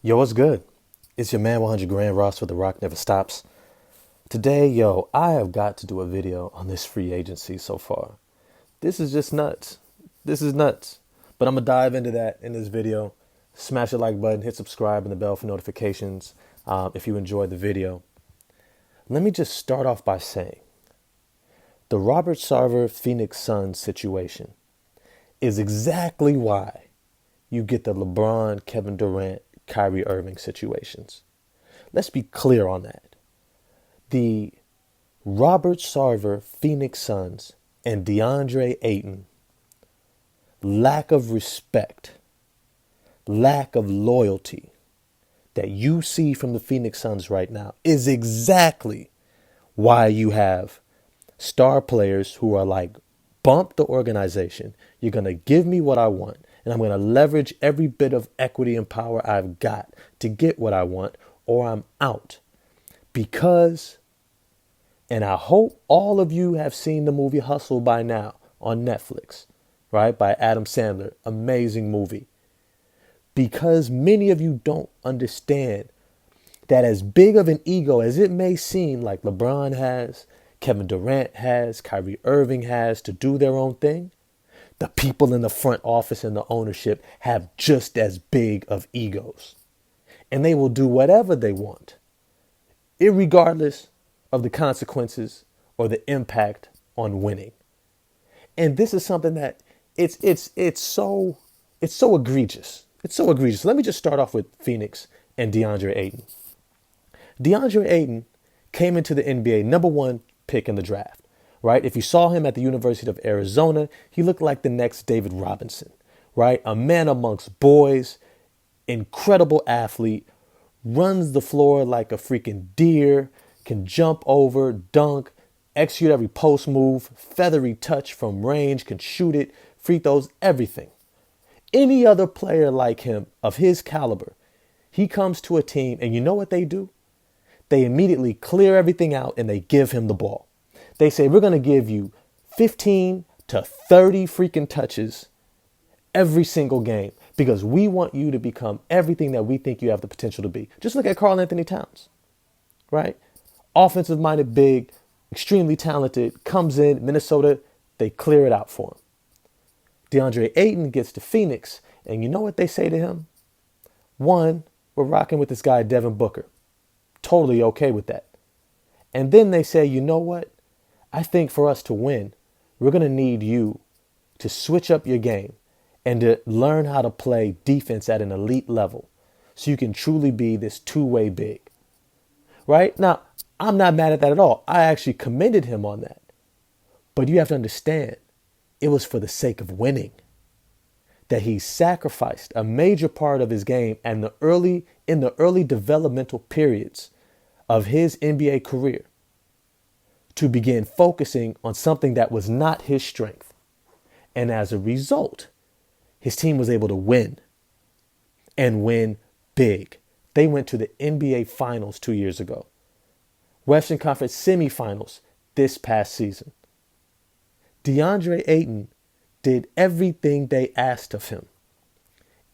Yo, what's good? It's your man 100 Grand Ross for The Rock Never Stops. Today, I have got to do a video on this free agency so far. This is just nuts. This is nuts. But I'm going to dive into that in this video. Smash the like button, hit subscribe and the bell for notifications if you enjoyed the video. Let me just start off by saying the Robert Sarver Phoenix Suns situation is exactly why you get the LeBron, Kevin Durant, Kyrie Irving situations. Let's be clear on that. The Robert Sarver Phoenix Suns and DeAndre Ayton lack of respect, lack of loyalty that you see from the Phoenix Suns right now is exactly why you have star players who are like, bump the organization. You're going to give me what I want, and I'm going to leverage every bit of equity and power I've got to get what I want, or I'm out. Because, and I hope all of you have seen the movie Hustle by now on Netflix, right? By Adam Sandler. Amazing movie. Because many of you don't understand that as big of an ego as it may seem like LeBron has, Kevin Durant has, Kyrie Irving has to do their own thing, the people in the front office and the ownership have just as big of egos. And they will do whatever they want, irregardless of the consequences or the impact on winning. And this is something that it's so egregious. It's so egregious. Let me just start off with Phoenix and DeAndre Ayton. DeAndre Ayton came into the NBA number one pick in the draft, right? If you saw him at the University of Arizona, he looked like the next David Robinson, right? A man amongst boys, incredible athlete, runs the floor like a freaking deer, can jump over, dunk, execute every post move, feathery touch from range, can shoot it, free throws, everything. Any other player like him of his caliber, he comes to a team and you know what they do? They immediately clear everything out and they give him the ball. They say, we're going to give you 15 to 30 freaking touches every single game because we want you to become everything that we think you have the potential to be. Just look at Karl Anthony Towns, right? Offensive minded, big, extremely talented, comes in Minnesota, they clear it out for him. DeAndre Ayton gets to Phoenix, and you know what they say to him? One, we're rocking with this guy, Devin Booker. Totally okay with that. And then they say, you know what? I think for us to win, we're going to need you to switch up your game and to learn how to play defense at an elite level so you can truly be this two-way big. Right? Now, I'm not mad at that at all. I actually commended him on that. But you have to understand, it was for the sake of winning that he sacrificed a major part of his game and in the early developmental periods of his NBA career to begin focusing on something that was not his strength. And as a result, his team was able to win and win big. They went to the NBA Finals 2 years ago. Western Conference semifinals this past season. DeAndre Ayton did everything they asked of him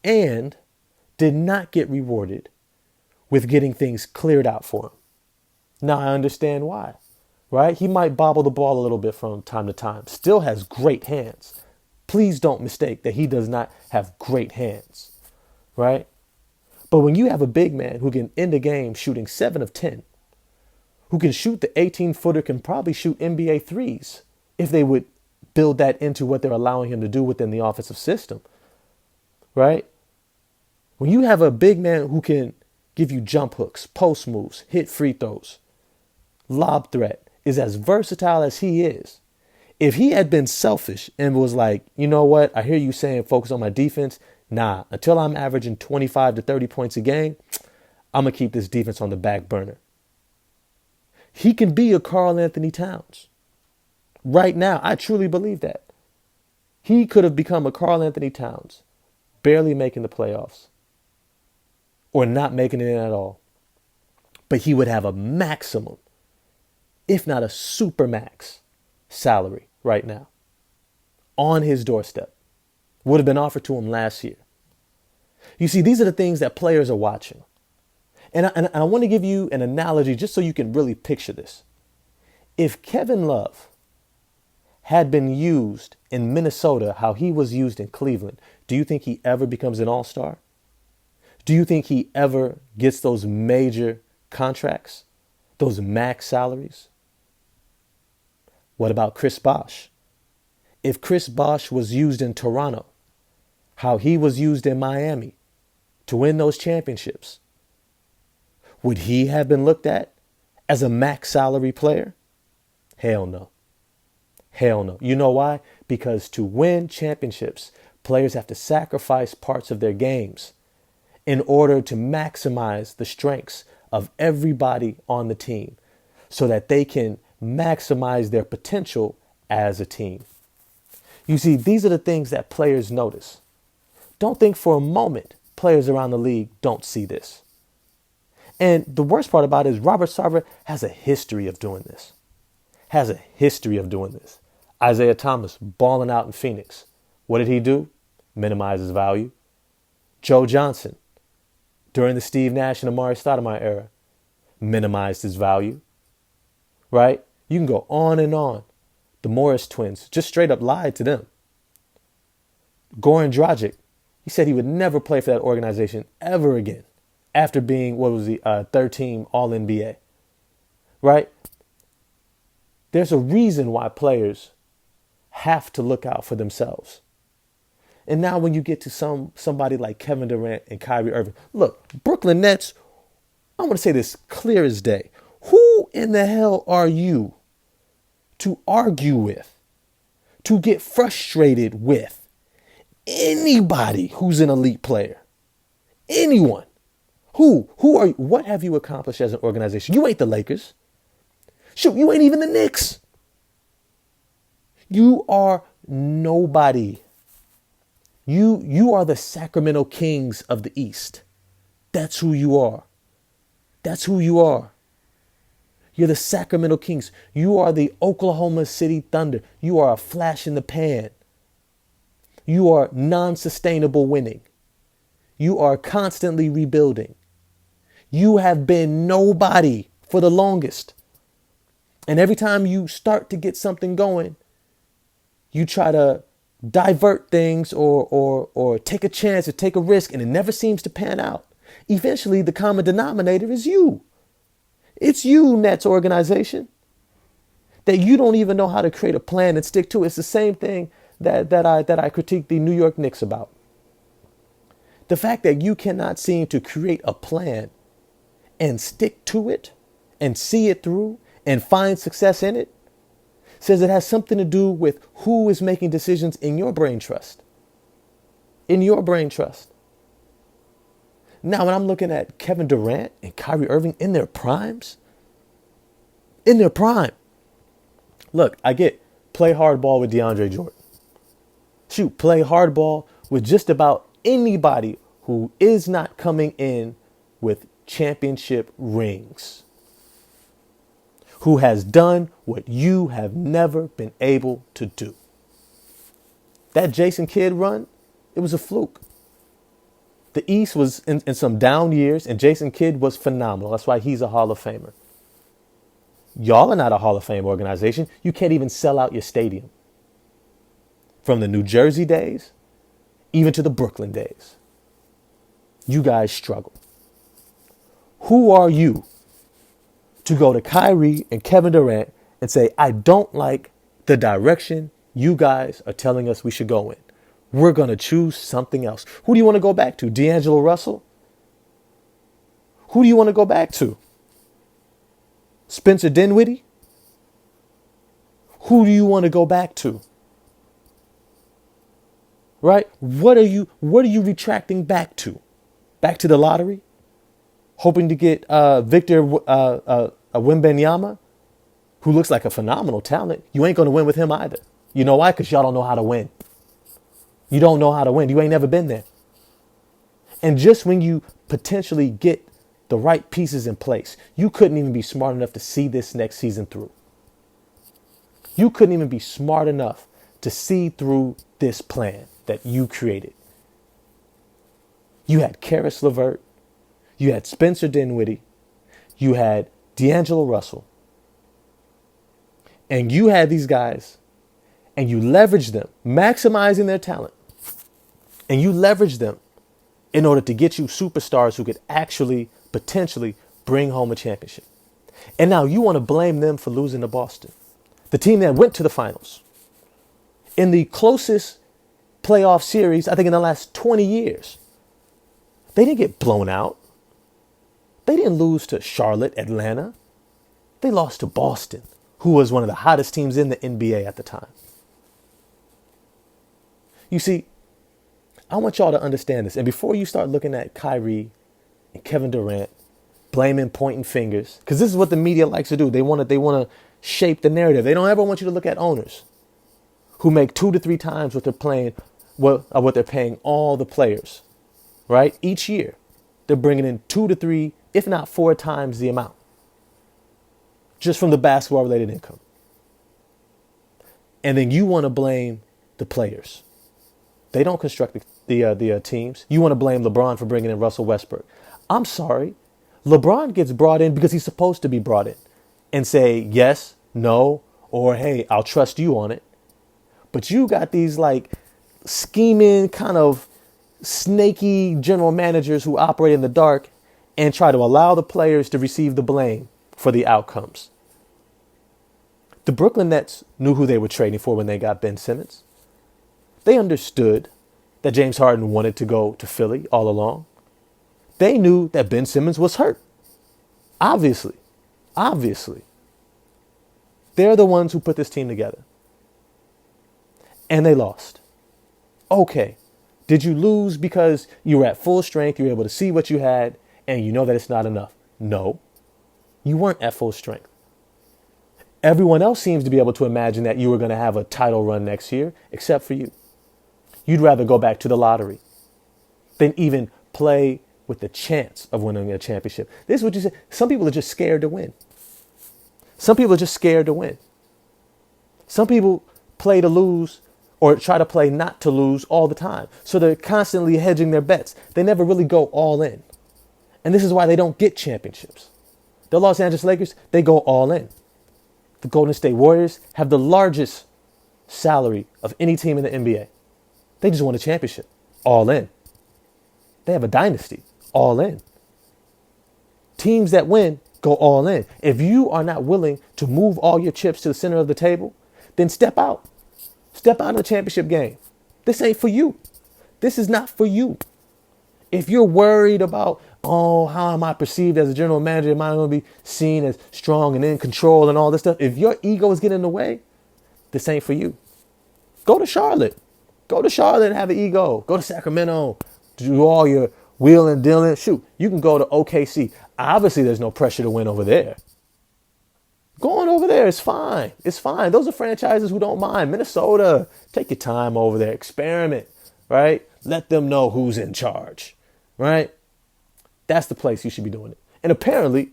and did not get rewarded with getting things cleared out for him. Now I understand why, right? He might bobble the ball a little bit from time to time. Still has great hands. Please don't mistake that he does not have great hands, right? But when you have a big man who can end the game shooting 7 of 10, who can shoot the 18-footer, can probably shoot NBA threes if they would build that into what they're allowing him to do within the offensive system, right? When you have a big man who can give you jump hooks, post moves, hit free throws, lob threat, is as versatile as he is. If he had been selfish and was like, you know what, I hear you saying focus on my defense. Nah, until I'm averaging 25 to 30 points a game, I'm going to keep this defense on the back burner. He can be a Karl Anthony Towns. Right now, I truly believe that. He could have become a Karl Anthony Towns, barely making the playoffs or not making it in at all. But he would have a maximum, if not a super max, salary right now on his doorstep. Would have been offered to him last year. You see, these are the things that players are watching. And I want to give you an analogy just so you can really picture this. If Kevin Love had been used in Minnesota how he was used in Cleveland, do you think he ever becomes an all-star? Do you think he ever gets those major contracts, those max salaries? What about Chris Bosh? If Chris Bosh was used in Toronto, how he was used in Miami to win those championships, would he have been looked at as a max salary player? Hell no. Hell no. You know why? Because to win championships, players have to sacrifice parts of their games in order to maximize the strengths of everybody on the team so that they can maximize their potential as a team. You see, these are the things that players notice. Don't think for a moment players around the league don't see this. And the worst part about it is Robert Sarver has a history of doing this. Isaiah Thomas balling out in Phoenix. What did he do? Minimize his value. Joe Johnson, during the Steve Nash and Amari Stoudemire era, minimized his value. Right? You can go on and on. The Morris twins just straight up lied to them. Goran Dragic, he said he would never play for that organization ever again after being, third team All-NBA. Right? There's a reason why players have to look out for themselves. And now when you get to somebody like Kevin Durant and Kyrie Irving, look, Brooklyn Nets, I want to say this clear as day. Who in the hell are you to argue with, to get frustrated with anybody who's an elite player? Anyone. Who are you? What have you accomplished as an organization? You ain't the Lakers. Shoot, you ain't even the Knicks. You are nobody. You are the Sacramento Kings of the East. That's who you are. That's who you are. You're the Sacramento Kings. You are the Oklahoma City Thunder. You are a flash in the pan. You are non-sustainable winning. You are constantly rebuilding. You have been nobody for the longest. And every time you start to get something going, you try to divert things or take a chance or take a risk, and it never seems to pan out. Eventually, the common denominator is you. It's you, Nets organization, that you don't even know how to create a plan and stick to it. It's the same thing that I critique the New York Knicks about. The fact that you cannot seem to create a plan and stick to it and see it through and find success in it says it has something to do with who is making decisions in your brain trust. In your brain trust. Now, when I'm looking at Kevin Durant and Kyrie Irving in their primes, in their prime, look, I get play hardball with DeAndre Jordan. Shoot, play hardball with just about anybody who is not coming in with championship rings, who has done what you have never been able to do. That Jason Kidd run, it was a fluke. The East was in some down years, and Jason Kidd was phenomenal. That's why he's a Hall of Famer. Y'all are not a Hall of Fame organization. You can't even sell out your stadium. From the New Jersey days, even to the Brooklyn days, you guys struggle. Who are you to go to Kyrie and Kevin Durant and say, I don't like the direction you guys are telling us we should go in? We're going to choose something else. Who do you want to go back to? D'Angelo Russell? Who do you want to go back to? Spencer Dinwiddie? Who do you want to go back to? Right? What are you retracting back to? Back to the lottery? Hoping to get Victor Wembanyama, who looks like a phenomenal talent. You ain't going to win with him either. You know why? Because y'all don't know how to win. You don't know how to win. You ain't never been there. And just when you potentially get the right pieces in place, you couldn't even be smart enough to see this next season through. You couldn't even be smart enough to see through this plan that you created. You had Karis LeVert. You had Spencer Dinwiddie. You had D'Angelo Russell. And you had these guys, and you leveraged them, maximizing their talent. And you leveraged them in order to get you superstars who could actually, potentially bring home a championship. And now you want to blame them for losing to Boston, the team that went to the finals in the closest playoff series, I think, in the last 20 years. They didn't get blown out. They didn't lose to Charlotte, Atlanta. They lost to Boston, who was one of the hottest teams in the NBA at the time. You see, I want y'all to understand this. And before you start looking at Kyrie and Kevin Durant, blaming, pointing fingers, because this is what the media likes to do. They want to shape the narrative. They don't ever want you to look at owners who make 2 to 3 times what they're paying all the players, right? Each year, they're bringing in 2 to 3, if not 4 times the amount, just from the basketball-related income. And then you want to blame the players. They don't construct the teams. You want to blame LeBron for bringing in Russell Westbrook. I'm sorry. LeBron gets brought in because he's supposed to be brought in and say yes, no, or hey, I'll trust you on it. But you got these like scheming kind of snaky general managers who operate in the dark and try to allow the players to receive the blame for the outcomes. The Brooklyn Nets knew who they were trading for when they got Ben Simmons. They understood that James Harden wanted to go to Philly all along. They knew that Ben Simmons was hurt. Obviously. They're the ones who put this team together. And they lost. Okay. Did you lose because you were at full strength, you were able to see what you had, and you know that it's not enough? No. You weren't at full strength. Everyone else seems to be able to imagine that you were going to have a title run next year, except for you. You'd rather go back to the lottery than even play with the chance of winning a championship. This is what you said. Some people are just scared to win. Some people play to lose or try to play not to lose all the time. So they're constantly hedging their bets. They never really go all in. And this is why they don't get championships. The Los Angeles Lakers, they go all in. The Golden State Warriors have the largest salary of any team in the NBA. They just won a championship. All in. They have a dynasty. All in. Teams that win go all in. If you are not willing to move all your chips to the center of the table, then step out. Step out of the championship game. This ain't for you. This is not for you. If you're worried about, oh, how am I perceived as a general manager? Am I going to be seen as strong and in control and all this stuff? If your ego is getting in the way, this ain't for you. Go to Charlotte. Go to Charlotte and have an ego. Go to Sacramento. Do all your wheel and dealing. Shoot, you can go to OKC. Obviously, there's no pressure to win over there. Going over there is fine. It's fine. Those are franchises who don't mind. Minnesota, take your time over there. Experiment, right? Let them know who's in charge, right? That's the place you should be doing it. And apparently,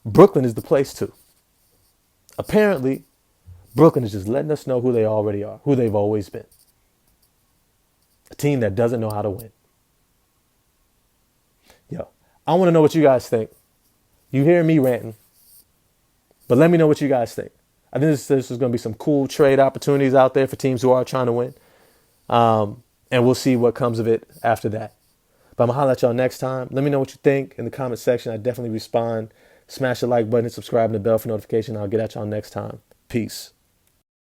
Brooklyn is the place too. Apparently, Brooklyn is just letting us know who they already are, who they've always been. A team that doesn't know how to win. Yo, I want to know what you guys think. You hear me ranting, but let me know what you guys think. I think this is going to be some cool trade opportunities out there for teams who are trying to win. And we'll see what comes of it after that. But I'm going to holler at y'all next time. Let me know what you think in the comment section. I definitely respond. Smash the like button and subscribe and the bell for notification. I'll get at y'all next time. Peace.